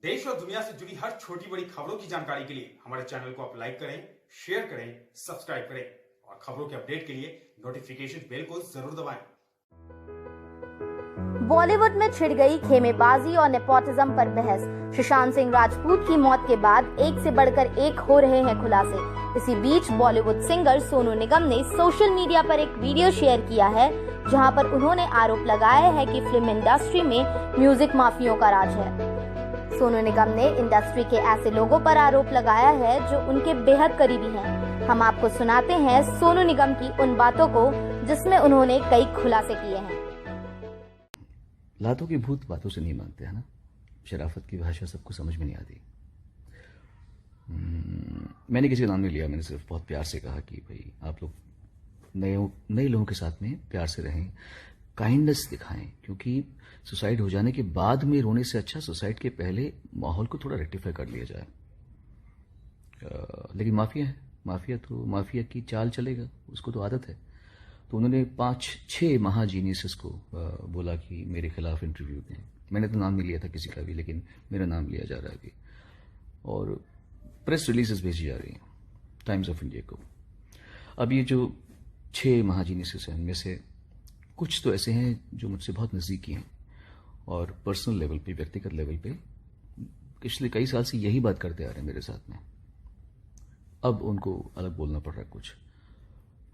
देश और दुनिया से जुड़ी हर छोटी बड़ी खबरों की जानकारी के लिए हमारे चैनल को आप लाइक करें, शेयर करें, सब्सक्राइब करें और खबरों के अपडेट के लिए नोटिफिकेशन बेल को जरूर दबाएं। बॉलीवुड में छिड़ गई खेमेबाजी और नेपोटिज्म पर बहस। सुशांत सिंह राजपूत की मौत के बाद एक से बढ़कर एक हो रहे हैं खुलासे। इसी बीच बॉलीवुड सिंगर सोनू निगम ने सोशल मीडिया पर एक वीडियो शेयर किया है, जहां पर उन्होंने आरोप लगाया है कि फिल्म इंडस्ट्री में म्यूजिक माफियों का राज है। सोनू निगम ने इंडस्ट्री के ऐसे लोगों पर आरोप लगाया है जो उनके बेहद करीबी हैं। हम आपको सुनाते हैं सोनू निगम की उन बातों को जिसमें उन्होंने कई खुलासे किए हैं। लातों के भूत बातों से नहीं मानते, है ना। शराफत की भाषा सबको समझ में नहीं आती। मैंने किसी का नाम नहीं लिया, मैंने सिर्फ बहुत प्यार से कहा कि भाई आप लोग नए लोगों के साथ में प्यार से रहें, काइंडनेस दिखाएं, क्योंकि सुसाइड हो जाने के बाद में रोने से अच्छा सुसाइड के पहले माहौल को थोड़ा रेक्टिफाई कर लिया जाए। लेकिन माफिया है, माफिया की चाल चलेगा, उसको तो आदत है। तो उन्होंने 5-6 महाजीनियस को बोला कि मेरे खिलाफ इंटरव्यू दें। मैंने तो नाम नहीं लिया था किसी का भी, लेकिन मेरा नाम लिया जा रहा है अभी, और प्रेस रिलीजेस भेजी जा रही हैं टाइम्स ऑफ इंडिया को। अब ये जो 6 महाजीनियस हैं, उनमें से कुछ तो ऐसे हैं जो मुझसे बहुत नज़दीकी हैं और पर्सनल लेवल पे, व्यक्तिगत लेवल पे पिछले कई साल से यही बात करते आ रहे हैं मेरे साथ में। अब उनको अलग बोलना पड़ रहा है कुछ।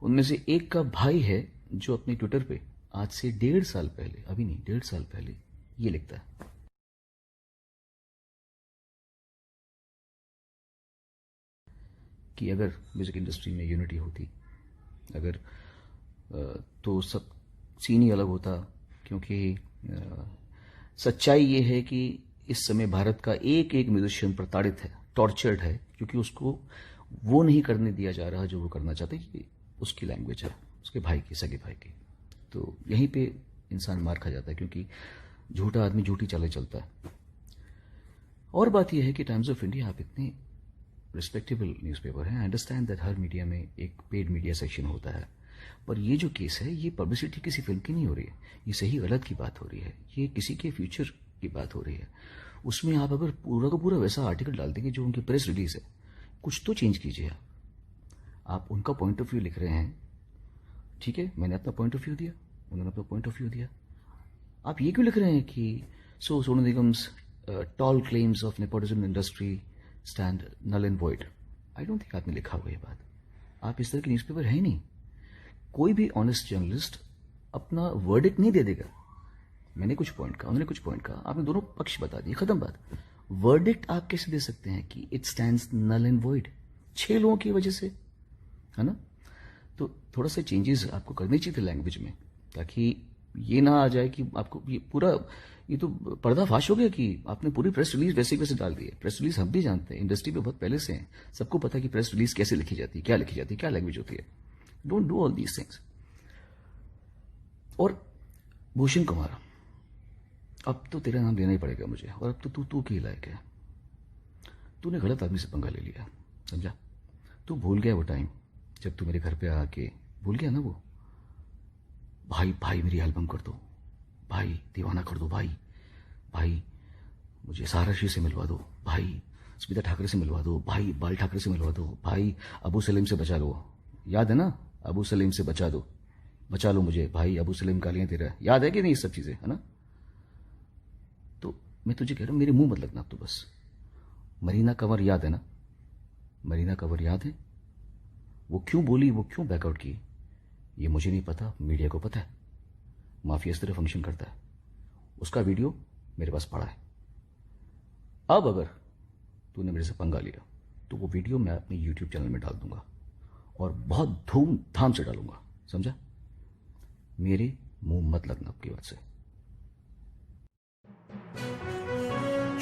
उनमें से एक का भाई है जो अपने ट्विटर पे आज से 1.5 साल पहले, अभी नहीं 1.5 साल पहले, ये लिखता है कि अगर म्यूजिक इंडस्ट्री में यूनिटी होती, अगर तो सब सीन ही अलग होता, क्योंकि सच्चाई ये है कि इस समय भारत का एक एक म्यूजिशियन प्रताड़ित है, टॉर्चर्ड है, क्योंकि उसको वो नहीं करने दिया जा रहा जो वो करना चाहते कि उसकी लैंग्वेज है, उसके भाई की, सगे भाई की। तो यहीं पे इंसान मार खा जाता है, क्योंकि झूठा आदमी झूठी चालें चलता है। और बात यह है कि टाइम्स ऑफ इंडिया आप इतने रिस्पेक्टेबल न्यूज़पेपर हैं। I understand that her media में एक पेड मीडिया सेक्शन होता है, पर ये जो केस है ये पब्लिसिटी किसी फिल्म की नहीं हो रही है, ये सही गलत की बात हो रही है, ये किसी के फ्यूचर की बात हो रही है। उसमें आप अगर पूरा का पूरा वैसा आर्टिकल डाल देंगे जो उनकी प्रेस रिलीज है, कुछ तो चेंज कीजिए। आप उनका पॉइंट ऑफ व्यू लिख रहे हैं, ठीक है, मैंने अपना पॉइंट ऑफ व्यू दिया, उन्होंने अपना पॉइंट ऑफ व्यू दिया। आप ये क्यों लिख रहे हैं कि Sonu Nigam's tall claims of nepotism industry stand null and void? I don't think आपने लिखा हुआ ये बात। आप इस तरह के न्यूज़पेपर है ही नहीं। कोई भी ऑनेस्ट जर्नलिस्ट अपना वर्डिक्ट नहीं दे देगा। मैंने कुछ पॉइंट कहा, उन्होंने कुछ पॉइंट कहा, आपने दोनों पक्ष बता दिए, खत्म बात। वर्डिक्ट आप कैसे दे सकते हैं कि it stands null and void 6 लोगों की वजह से, है ना। तो थोड़ा सा चेंजेस आपको करनी चाहिए थे लैंग्वेज में, ताकि ये ना आ जाए कि आपको ये तो पर्दाफाश हो गया कि आपने पूरी प्रेस रिलीज वैसे डाल दी है। प्रेस रिलीज हम भी जानते हैं, इंडस्ट्री में बहुत पहले से हैं, सबको पता है कि प्रेस रिलीज कैसे लिखी जाती है, क्या लिखी जाती है, क्या लैंग्वेज होती है। Don't do all these things. और भूषण कुमार, अब तो तेरा नाम लेना ही पड़ेगा मुझे, और अब तो तू के लायक है। तूने गलत आदमी से पंगा ले लिया, समझा। तू भूल गया वो टाइम जब तू मेरे घर पे आके, भूल गया ना वो, भाई मेरी एल्बम कर दो, भाई दीवाना कर दो, भाई मुझे साराशी से मिलवा दो, भाई स्मिता ठाकरे से मिलवा दो, भाई बाल ठाकरे से मिलवा दो, भाई अबू सलीम से बचा लो। याद है ना, अबू सलीम से बचा लो मुझे, भाई अबू सलीम गालियां तेरा, याद है कि नहीं ये सब चीजें, है ना। तो मैं तुझे कह रहा हूं, मेरे मुंह मत लगना अब तो बस। मरीना कंवर याद है ना, मरीना कंवर याद है, वो क्यों बोली, वो क्यों बैकआउट की, ये मुझे नहीं पता, मीडिया को पता है। माफिया इस तरह फंक्शन करता है। उसका वीडियो मेरे पास पड़ा है। अब अगर तूने मेरे से पंगा लिया तो वो वीडियो मैं अपने YouTube चैनल में डाल दूंगा, और बहुत धूमधाम से डालूंगा, समझा। मेरे मुंह मत लगना आपकी बात से।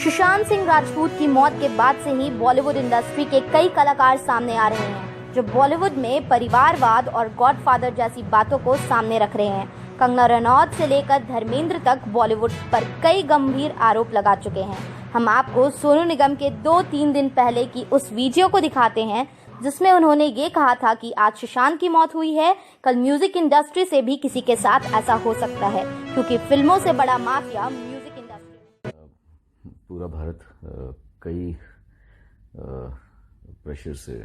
सुशांत सिंह राजपूत की मौत के बाद से ही बॉलीवुड इंडस्ट्री के कई कलाकार सामने आ रहे हैं, जो बॉलीवुड में परिवारवाद और गॉडफादर जैसी बातों को सामने रख रहे हैं। कंगना रनौत से लेकर धर्मेंद्र तक बॉलीवुड पर कई गंभीर आरोप लगा चुके हैं। हम आपको सोनू निगम के 2-3 दिन पहले की उस वीडियो को दिखाते हैं, जिसमें उन्होंने ये कहा था कि आज सुशांत की मौत हुई है, कल म्यूजिक इंडस्ट्री से भी किसी के साथ ऐसा हो सकता है, क्योंकि फिल्मों से बड़ा माफिया म्यूजिक इंडस्ट्री। पूरा पूरा भारत कई प्रेशर से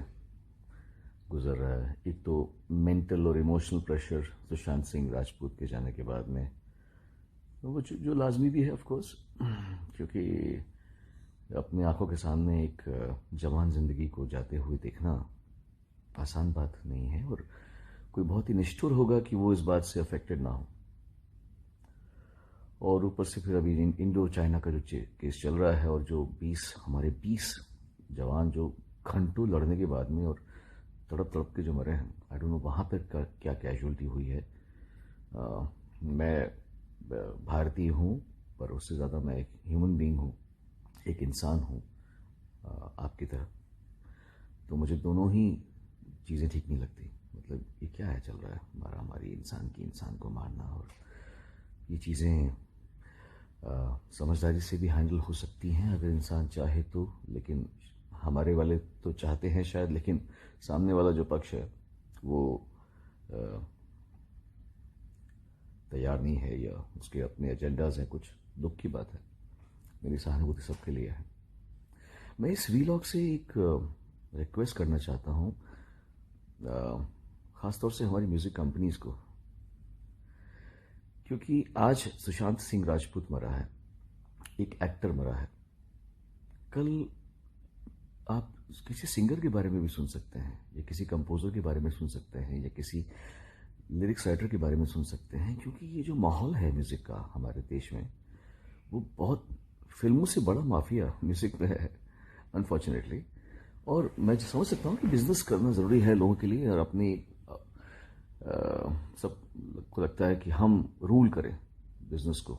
गुजर रहा है। एक तो मेंटल और इमोशनल प्रेशर सुशांत सिंह राजपूत के जाने के बाद में, वो जो लाजमी भी है ऑफ कोर्स, क्योंकि अपनी आंखों के सामने एक जवान जिंदगी को जाते हुए देखना आसान बात नहीं है, और कोई बहुत ही निष्ठुर होगा कि वो इस बात से अफेक्टेड ना हो। और ऊपर से फिर अभी इंडो चाइना का जो केस चल रहा है, और जो 20 जवान जो घंटों लड़ने के बाद में और तड़प तड़प के जो मरे हैं, आई डोंट नो वहाँ पर क्या कैजुअलिटी हुई है। मैं भारतीय हूँ, पर उससे ज़्यादा मैं एक ह्यूमन बीइंग हूँ, एक इंसान हूँ आपकी तरह। तो मुझे दोनों ही चीज़ें ठीक नहीं लगती। मतलब ये क्या है चल रहा है, हमारी इंसान को मारना, और ये चीज़ें समझदारी से भी हैंडल हो सकती हैं अगर इंसान चाहे तो, लेकिन हमारे वाले तो चाहते हैं शायद, लेकिन सामने वाला जो पक्ष है वो तैयार नहीं है, या उसके अपने एजेंडाज हैं। कुछ दुख की बात है, मेरी सहानुभूति सबके लिए है। मैं इस वीलॉग से एक रिक्वेस्ट करना चाहता हूँ, ख़ासतौर से हमारी म्यूज़िक कंपनीज को, क्योंकि आज सुशांत सिंह राजपूत मरा है, एक एक्टर मरा है। कल आप किसी सिंगर के बारे में भी सुन सकते हैं, या किसी कंपोजर के बारे में सुन सकते हैं, या किसी लिरिक्स राइटर के बारे में सुन सकते हैं, क्योंकि ये जो माहौल है म्यूज़िक का हमारे देश में, वो बहुत फिल्मों से बड़ा माफिया म्यूज़िक में है अनफॉर्चुनेटली। और मैं समझ सकता हूँ कि बिजनेस करना ज़रूरी है लोगों के लिए, और अपनी सब को लगता है कि हम रूल करें बिजनेस को।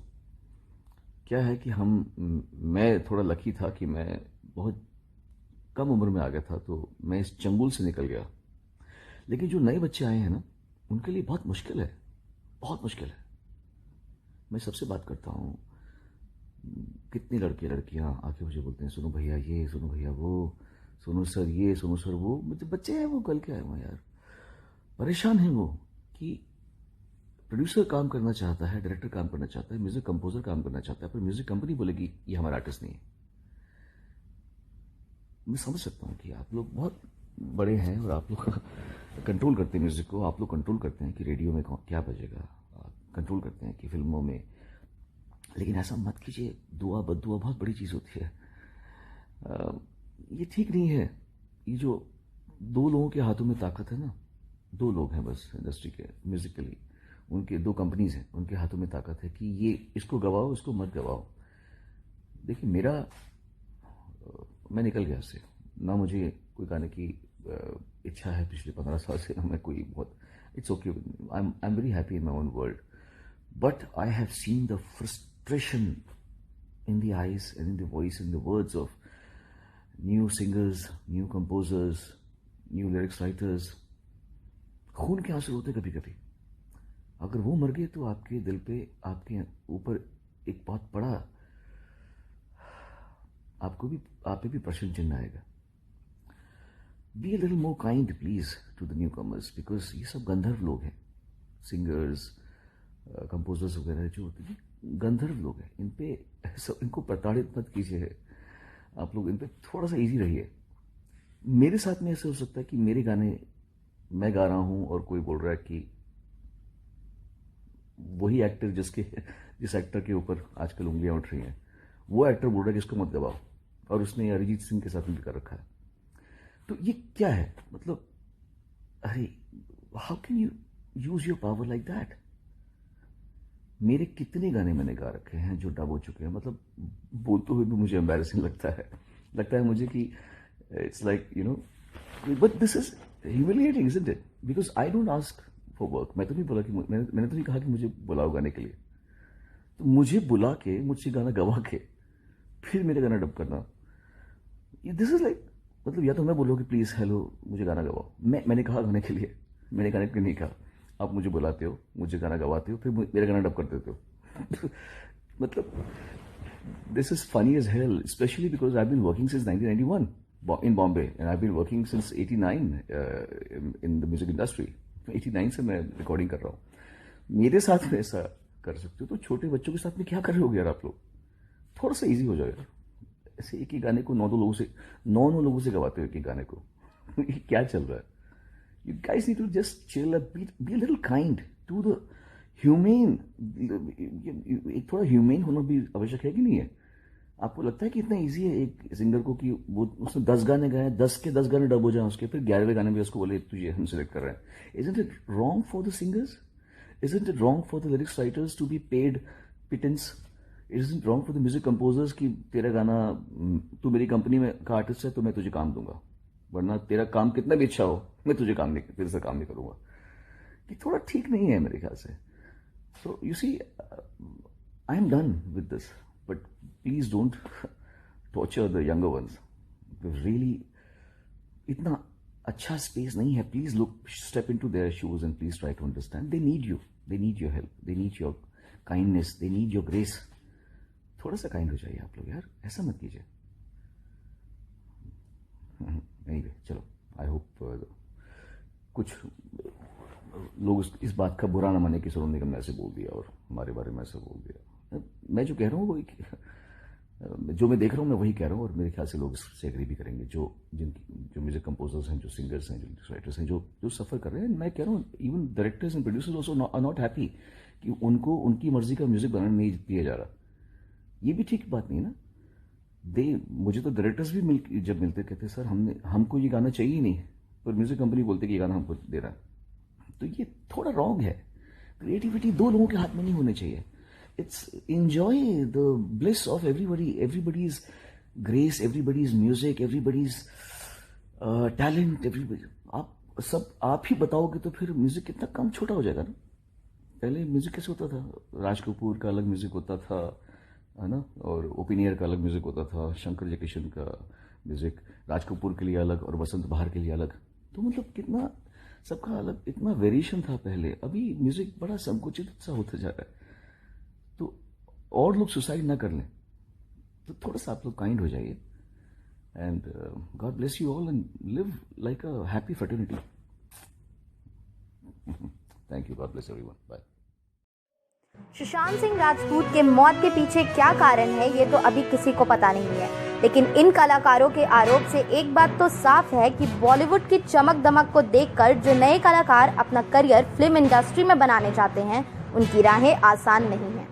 क्या है कि मैं थोड़ा लकी था कि मैं बहुत कम उम्र में आ गया था, तो मैं इस चंगुल से निकल गया। लेकिन जो नए बच्चे आए हैं ना, उनके लिए बहुत मुश्किल है, बहुत मुश्किल है। मैं सबसे बात करता हूँ, कितनी लड़के लड़कियाँ आके मुझे बोलते हैं, सुनो भैया ये, सुनो भैया वो, सुनो सर ये, सुनो सर वो। मतलब बच्चे हैं वो, कल के आए हुए यार, परेशान हैं वो कि प्रोड्यूसर काम करना चाहता है, डायरेक्टर काम करना चाहता है, म्यूजिक कंपोजर काम करना चाहता है, पर म्यूजिक कंपनी बोलेगी ये हमारा आर्टिस्ट नहीं है। मैं समझ सकता हूँ कि आप लोग बहुत बड़े हैं और आप लोग कंट्रोल करते हैं म्यूजिक को, आप लोग कंट्रोल करते हैं कि रेडियो में क्या बजेगा, कंट्रोल करते हैं कि फिल्मों में, लेकिन ऐसा मत कीजिए। दुआ बद्दुआ बहुत बड़ी चीज़ होती है, ये ठीक नहीं है। ये जो 2 लोगों के हाथों में ताकत है ना, 2 लोग हैं बस इंडस्ट्री के, म्यूजिकली उनके 2 कंपनीज हैं, उनके हाथों में ताकत है कि ये इसको गवाओ, इसको मत गवाओ। देखिए मैं निकल गया उससे ना, मुझे कोई गाने की इच्छा है पिछले 15 साल से, ना मैं कोई बहुत, it's okay, I am very happy in my own world, but I have seen the frustration in the eyes and in the voice, in the words of new singers, new composers, new lyrics writers. खून के आंसू होते कभी कभी। अगर वो मर गए तो आपके दिल पे, आपके ऊपर एक बहुत बड़ा, आप पे भी प्रश्न चिन्ह आएगा। Be a little more kind please to the newcomers, because ये सब गंधर्व लोग हैं, सिंगर्स, कंपोजर्स वगैरह जो होते हैं गंधर्व लोग हैं। इनको प्रताड़ित मत कीजिए, आप लोग इन पे थोड़ा सा इजी रहिए। मेरे साथ में ऐसे हो सकता है कि मेरे गाने मैं गा रहा हूं और कोई बोल रहा है कि वही एक्टर जिस एक्टर के ऊपर आजकल उंगलियां उठ रही हैं, वो एक्टर बोल रहा है कि इसको मत दबाओ, और उसने अरिजीत सिंह के साथ भी कर रखा है। तो ये क्या है? मतलब अरे, how can you use your power like that? मेरे कितने गाने मैंने गा रखे हैं जो डब हो चुके हैं, मतलब बोलते हुए भी मुझे एम्बैरेसिंग लगता है मुझे कि it's like you know, but this is humiliating isn't it? Because I don't ask for work. मैं तो नहीं बोला कि मैंने तो नहीं कहा कि मुझे बुलाओ गाने के लिए। तो मुझे बुला के, मुझसे गाना गवा के, फिर मेरे गाना डब करना, दिस इज लाइक, मतलब या तो मैं बोलूँ कि प्लीज हेलो मुझे गाना गवाओ, मैंने कहा गाने के लिए, मैंने गाने के लिए नहीं कहा। आप मुझे बुलाते हो, मुझे गाना गवाते हो, फिर मेरा गाना डब कर देते हो। मतलब this is funny as hell, specially because I been working since 1991 in Bombay, and I've been working since 89 in the music industry. 89 से मैं रिकॉर्डिंग कर रहा हूँ। मेरे साथ में ऐसा कर सकते हो तो छोटे बच्चों के साथ में क्या कर रहे हो यार आप लोग? थोड़ा सा इजी हो जाएगा। ऐसे एक ही गाने को 9 लोगों से गवाते हो एक ही गाने को। ये क्या चल रहा है? You guys need to just chill, be a little kind to the humane। एक थोड़ा ह्यूमेन होना भी आवश्यक है कि नहीं है? आपको लगता है कि इतना इजी है एक सिंगर को कि वो उसने 10 गाने गाए, 10 के 10 गाने डब हो जाए उसके, फिर 11वें गाने में उसको बोले तुझे हम सिलेक्ट कर रहे हैं। Isn't it wrong for the singers? Isn't it wrong for the lyrics writers to be paid pittance? Isn't it wrong for the music composers कि तेरा गाना, तू मेरी कंपनी में का आर्टिस्ट है तो मैं तुझे काम दूंगा, वरना तेरा काम कितना भी अच्छा हो मैं तेरे से काम नहीं करूंगा। ये थोड़ा ठीक नहीं है मेरे ख्याल से। So you see, I am done with this, but please don't torture the younger ones. Really इतना अच्छा स्पेस नहीं है। Please look, step into their shoes and please try to understand. They need you, they need your help, they need your kindness, they need your grace. थोड़ा सा kind हो जाइए आप लोग यार, ऐसा मत कीजिए। एनीवे, चलो, आई होप कुछ लोग इस बात का बुरा ना माने कि सोनू निगम ने ऐसे बोल दिया और हमारे बारे में ऐसे बोल दिया। मैं जो कह रहा हूँ वही, जो मैं देख रहा हूँ मैं वही कह रहा हूँ, और मेरे ख्याल से लोग इससे एग्री भी करेंगे। जो म्यूजिक कंपोजर्स हैं, जो सिंगर्स हैं, जो राइटर्स हैं, जो सफ़र कर रहे हैं। मैं कह रहा हूँ even directors and producers also are not happy कि उनको उनकी मर्जी का म्यूजिक बनाने नहीं दिया जा रहा। ये भी ठीक बात नहीं ना। मुझे तो डायरेक्टर्स भी जब मिलते कहते सर हमको ये गाना चाहिए ही नहीं, पर म्यूजिक कंपनी बोलते कि ये गाना हमको दे रहा है। तो ये थोड़ा रॉन्ग है। क्रिएटिविटी दो लोगों के हाथ में नहीं होनी चाहिए। It's enjoy the bliss of everybody's grace, everybody's music, everybody's talent, everybody. आप ही बताओगे तो फिर म्यूजिक कितना कम छोटा हो जाएगा ना। पहले म्यूजिक कैसे होता था? राज कपूर का अलग म्यूजिक होता था, है ना, और ओपिनियर का अलग म्यूजिक होता था, शंकर जयकिशन का म्यूजिक राज कपूर के लिए अलग और वसंत बहार के लिए अलग। तो मतलब कितना सबका अलग, इतना वेरिएशन था पहले। अभी म्यूजिक बड़ा संकुचित सा होता जा रहा है। तो और लोग सुसाइड ना कर लें, तो थोड़ा सा आप लोग काइंड हो जाइए। And God bless you all and live like a happy fraternity. Thank you, God bless everyone, bye. Sushant Singh Rajput के मौत के पीछे क्या कारण है ये तो अभी किसी को पता नहीं है, लेकिन इन कलाकारों के आरोप से एक बात तो साफ है कि बॉलीवुड की चमक दमक को देखकर जो नए कलाकार अपना करियर फिल्म इंडस्ट्री में बनाने चाहते हैं, उनकी राहें आसान नहीं हैं।